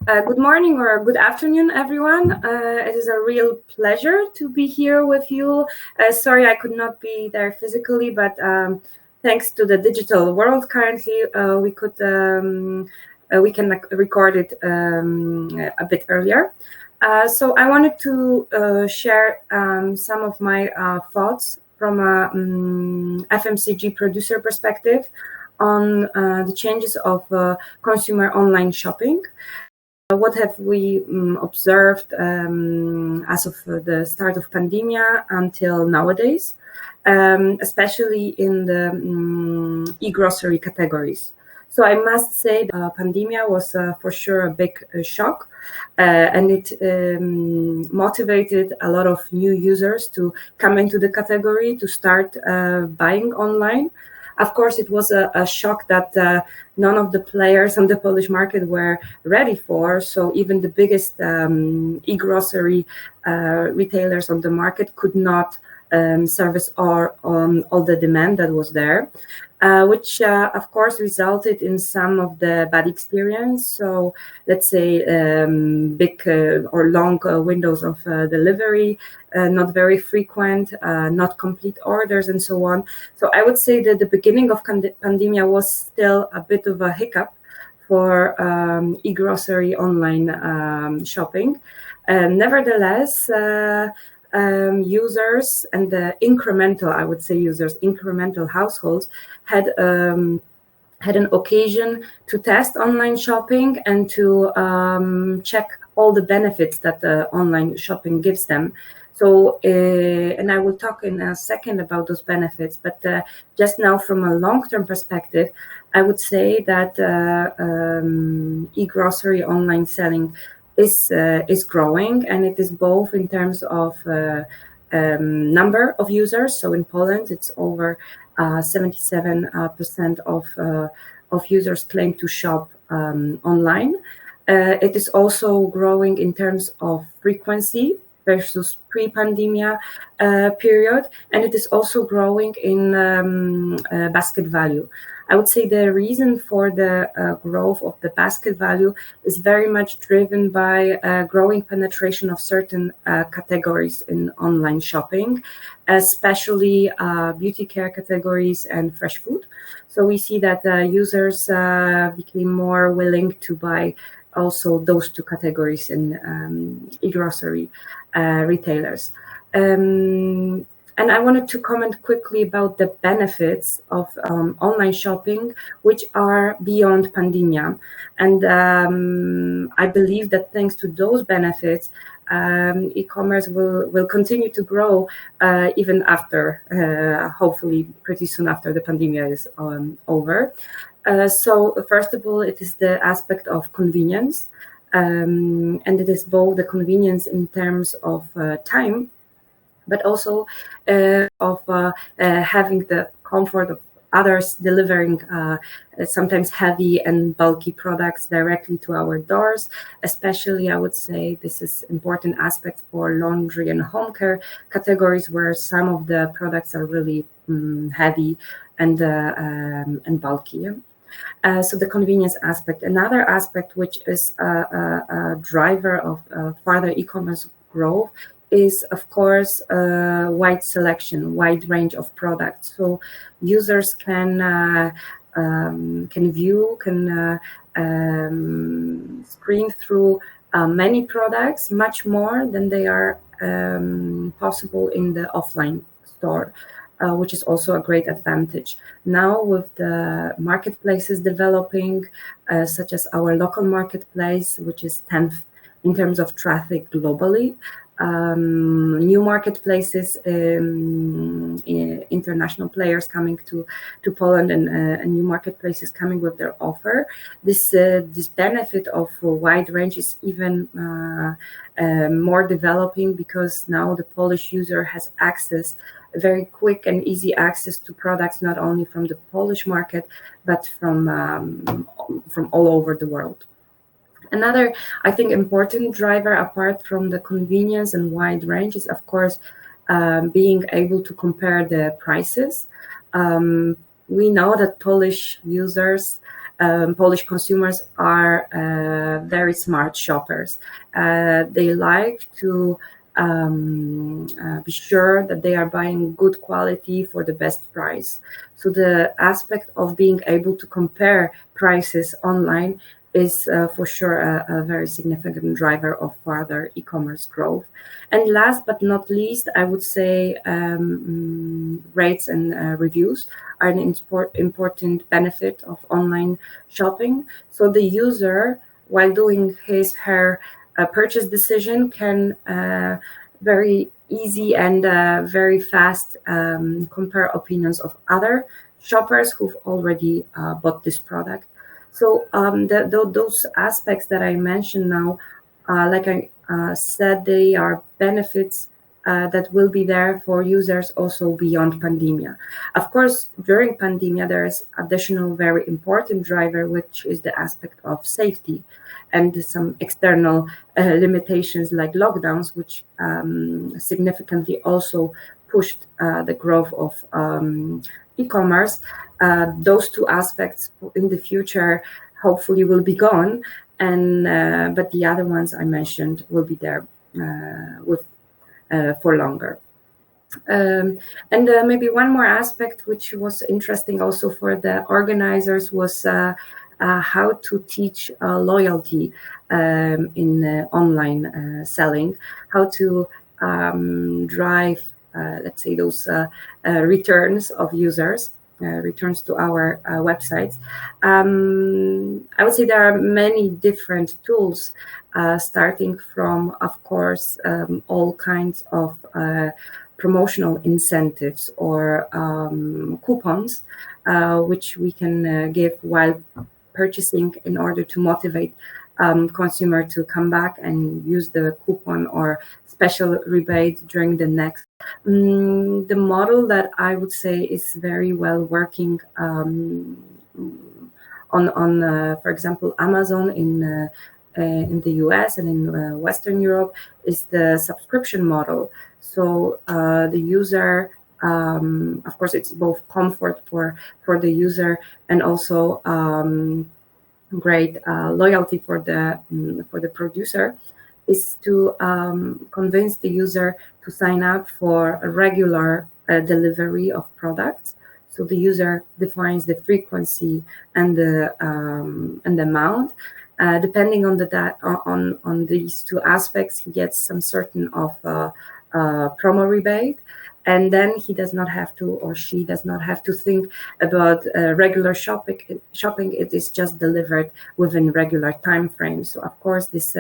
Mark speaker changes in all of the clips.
Speaker 1: Good morning or good afternoon, everyone. It is a real pleasure to be here with you. Sorry I could not be there physically, but thanks to the digital world currently, we can record it a bit earlier. So I wanted to share some of my thoughts from a FMCG producer perspective on the changes of consumer online shopping. What have we observed as of the start of pandemia until nowadays, especially in the e-grocery categories? So I must say the pandemia was for sure a big shock, and it motivated a lot of new users to come into the category, to start buying online. Of course, it was a shock that none of the players on the Polish market were ready for. So even the biggest e-grocery retailers on the market could not service all the demand that was there, which of course resulted in some of the bad experience. So let's say big or long windows of delivery, not very frequent, not complete orders, and so on. So I would say that the beginning of pandemia was still a bit of a hiccup for e-grocery online shopping. Nevertheless, users and the incremental households had an occasion to test online shopping and to check all the benefits that the online shopping gives them. So, and I will talk in a second about those benefits, but just now from a long-term perspective, I would say that e-grocery online selling is growing, and it is both in terms of number of users. So in Poland, it's over 77% of users claim to shop online. It is also growing in terms of frequency versus pre-pandemia period, and it is also growing in basket value. I would say the reason for the growth of the basket value is very much driven by growing penetration of certain categories in online shopping, especially beauty care categories and fresh food. So we see that users became more willing to buy also those two categories in e-grocery retailers. And I wanted to comment quickly about the benefits of online shopping, which are beyond pandemia. And I believe that thanks to those benefits, e-commerce will continue to grow even after, hopefully pretty soon after the pandemia is over. So first of all, it is the aspect of convenience. And it is both the convenience in terms of time, but also of having the comfort of others delivering sometimes heavy and bulky products directly to our doors. Especially, I would say this is important aspect for laundry and home care categories, where some of the products are really heavy and bulky. So the convenience aspect. Another aspect, which is a driver of further e-commerce growth, is of course wide selection, wide range of products. So users can view, screen through many products, much more than they are possible in the offline store. Which is also a great advantage. Now with the marketplaces developing, such as our local marketplace, which is 10th in terms of traffic globally, new marketplaces, international players coming to Poland, and new marketplaces coming with their offer. This benefit of a wide range is even more developing, because now the Polish user has very quick and easy access to products, not only from the Polish market, but from all over the world. Another, I think, important driver, apart from the convenience and wide range, is of course being able to compare the prices. We know that Polish users, Polish consumers are very smart shoppers. They like to be sure that they are buying good quality for the best price. So the aspect of being able to compare prices online is for sure a very significant driver of further e-commerce growth. And last but not least, I would say rates and reviews are an important benefit of online shopping. So the user, while doing her purchase decision, can very easy and very fast compare opinions of other shoppers who've already bought this product. So those aspects that I mentioned now, like I said, they are benefits that will be there for users also beyond pandemia. Of course, during pandemia, there is additional very important driver, which is the aspect of safety and some external limitations like lockdowns, which significantly also pushed the growth of e-commerce. Those two aspects in the future hopefully will be gone, and but the other ones I mentioned will be there for longer. And maybe one more aspect which was interesting also for the organizers was how to teach loyalty in online selling, how to drive, let's say, those returns of users, returns to our websites. I would say there are many different tools, starting from, of course, all kinds of promotional incentives or coupons, which we can give while purchasing in order to motivate consumer to come back and use the coupon or special rebate during the next. The model that I would say is very well working on for example, Amazon in the US and in Western Europe is the subscription model. So the user, of course, it's both comfort for the user and also great loyalty for the producer, is to convince the user to sign up for a regular delivery of products. So the user defines the frequency and the amount. Depending on on these two aspects, he gets some certain of promo rebate, and then he does not have to, or she does not have to think about regular shopping. It is just delivered within regular time frames. So of course this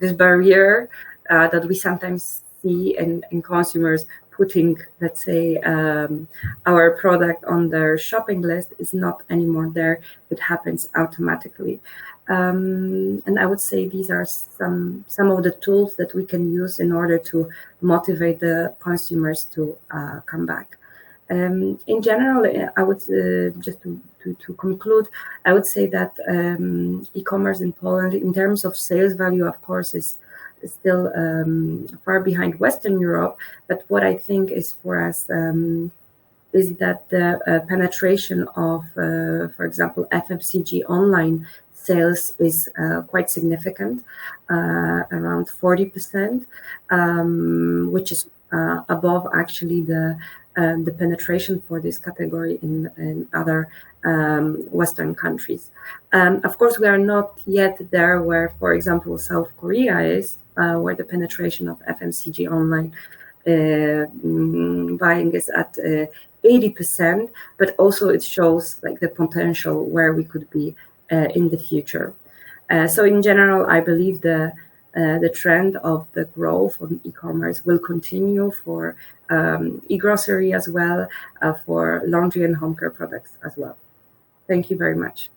Speaker 1: this barrier that we sometimes see in consumers putting, let's say, our product on their shopping list is not anymore there. It happens automatically. And I would say these are some of the tools that we can use in order to motivate the consumers to come back. In general, I would just to conclude, I would say that e-commerce in Poland, in terms of sales value, of course, is still far behind Western Europe. But what I think is for us is that the penetration of, for example, FMCG online sales is quite significant, around 40%, which is above actually the penetration for this category in other Western countries. Of course, we are not yet there where, for example, South Korea is, where the penetration of FMCG online buying is at 80%, but also it shows like the potential where we could be in the future. So in general, I believe the trend of the growth on e-commerce will continue for e-grocery as well, for laundry and home care products as well. Thank you very much.